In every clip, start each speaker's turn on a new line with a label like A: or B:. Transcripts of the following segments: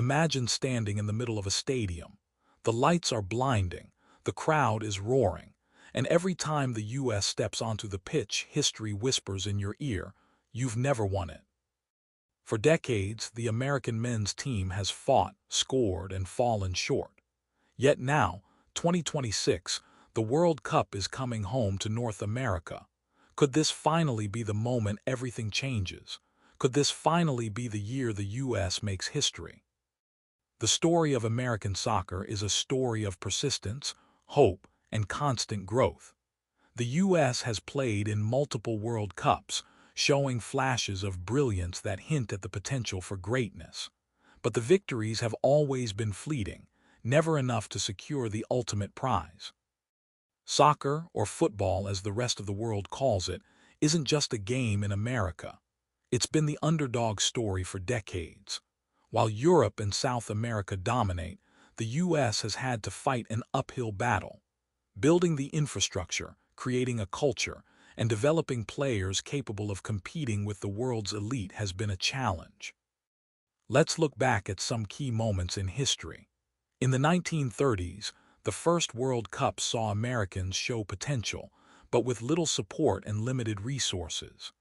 A: Imagine standing in the middle of a stadium. The lights are blinding, the crowd is roaring, and every time the U.S. steps onto the pitch, history whispers in your ear, "You've never won it." For decades, the American men's team has fought, scored, and fallen short. Yet now, 2026, the World Cup is coming home to North America. Could this finally be the moment everything changes? Could this finally be the year the U.S. makes history? The story of American soccer is a story of persistence, hope, and constant growth. The U.S. has played in multiple World Cups, showing flashes of brilliance that hint at the potential for greatness. But the victories have always been fleeting, never enough to secure the ultimate prize. Soccer, or football as the rest of the world calls it, isn't just a game in America. It's been the underdog story for decades. While Europe and South America dominate, the U.S. has had to fight an uphill battle. Building the infrastructure, creating a culture, and developing players capable of competing with the world's elite has been a challenge. Let's look back at some key moments in history. In the 1930s, the first World Cup saw Americans show potential, but with little support and limited resources.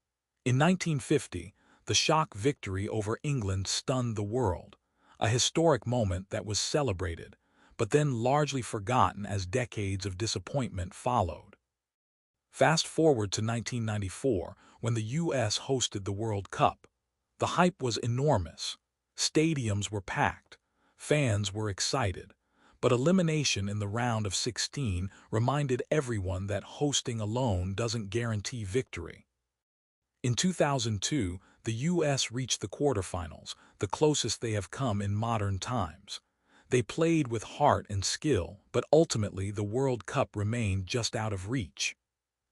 A: In 1950, the shock victory over England stunned the world, a historic moment that was celebrated, but then largely forgotten as decades of disappointment followed. Fast forward to 1994, when the U.S. hosted the World Cup. The hype was enormous. Stadiums were packed. Fans were excited. But elimination in the round of 16 reminded everyone that hosting alone doesn't guarantee victory. In 2002, the U.S. reached the quarterfinals, the closest they have come in modern times. They played with heart and skill, but ultimately the World Cup remained just out of reach.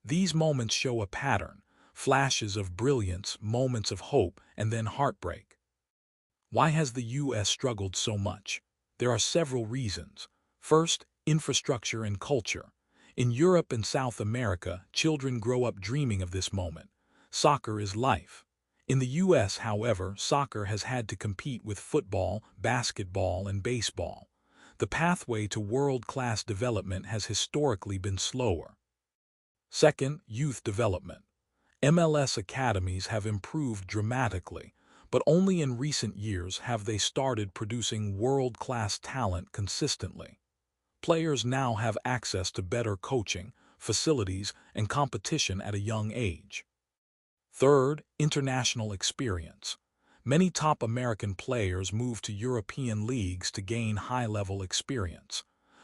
A: These moments show a pattern: flashes of brilliance, moments of hope, and then heartbreak. Why has the U.S. struggled so much? There are several reasons. First, infrastructure and culture. In Europe and South America, children grow up dreaming of this moment. Soccer is life. In the U.S., however, soccer has had to compete with football, basketball, and baseball. The pathway to world-class development has historically been slower. Second, youth development. MLS academies have improved dramatically, but only in recent years have they started producing world-class talent consistently. Players now have access to better coaching, facilities, and competition at a young age. Third, international experience. Many top American players move to European leagues to gain high-level experience.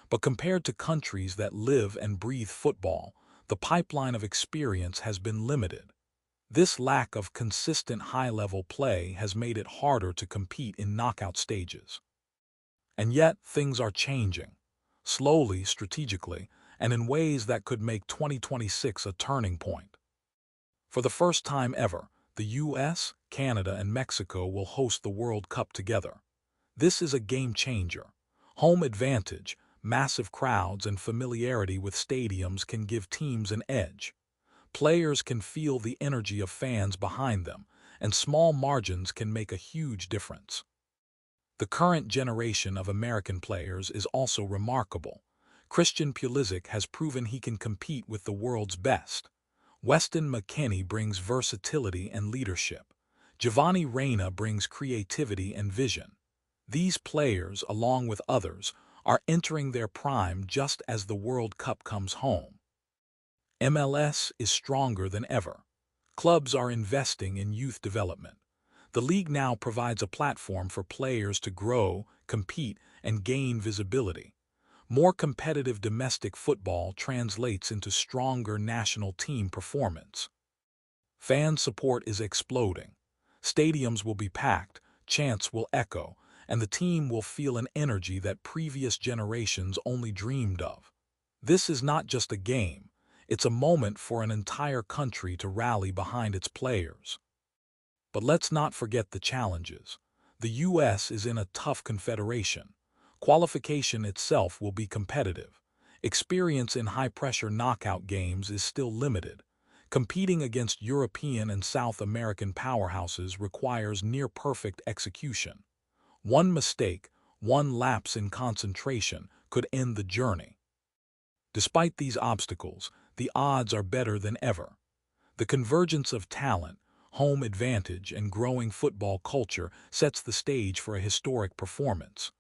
A: But compared to countries that live and breathe football, the pipeline of experience has been limited. This lack of consistent high-level play has made it harder to compete in knockout stages. And yet, things are changing. Slowly, strategically, and in ways that could make 2026 a turning point. For the first time ever, the U.S., Canada, and Mexico will host the World Cup together. This is a game changer. Home advantage, massive crowds, and familiarity with stadiums can give teams an edge. Players can feel the energy of fans behind them, and small margins can make a huge difference. The current generation of American players is also remarkable. Pulisic has proven he can compete with the world's best. McKennie brings versatility and leadership. Reyna brings creativity and vision. These players, along with others, are entering their prime just as the World Cup comes home. MLS is stronger than ever. Clubs are investing in youth development. The league now provides a platform for players to grow, compete, and gain visibility. More competitive domestic football translates into stronger national team performance. Fan support is exploding. Stadiums will be packed, chants will echo, and the team will feel an energy that previous generations only dreamed of. This is not just a game, it's a moment for an entire country to rally behind its players. But let's not forget the challenges. The U.S. is in a tough confederation. Qualification itself will be competitive. Experience in high-pressure knockout games is still limited. Competing against European and South American powerhouses requires near-perfect execution. One mistake, one lapse in concentration could end the journey. Despite these obstacles, the odds are better than ever. The convergence of talent, home advantage, and growing football culture sets the stage for a historic performance.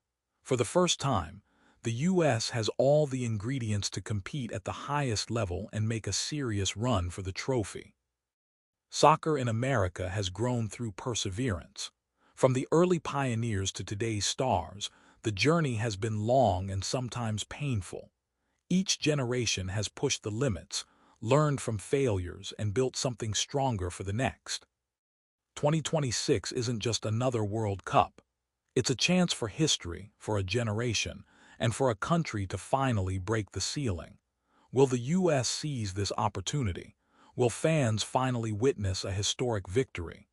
A: For the first time, the U.S. has all the ingredients to compete at the highest level and make a serious run for the trophy. Soccer in America has grown through perseverance. From the early pioneers to today's stars, the journey has been long and sometimes painful. Each generation has pushed the limits, learned from failures, and built something stronger for the next. 2026 isn't just another World Cup. It's a chance for history, for a generation, and for a country to finally break the ceiling. Will the U.S. seize this opportunity? Will fans finally witness a historic victory?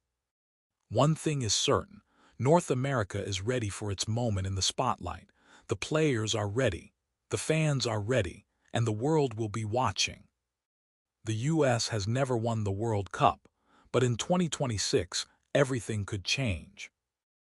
A: One thing is certain: North America is ready for its moment in the spotlight. The players are ready, the fans are ready, and the world will be watching. The U.S. has never won the World Cup, but in 2026, everything could change.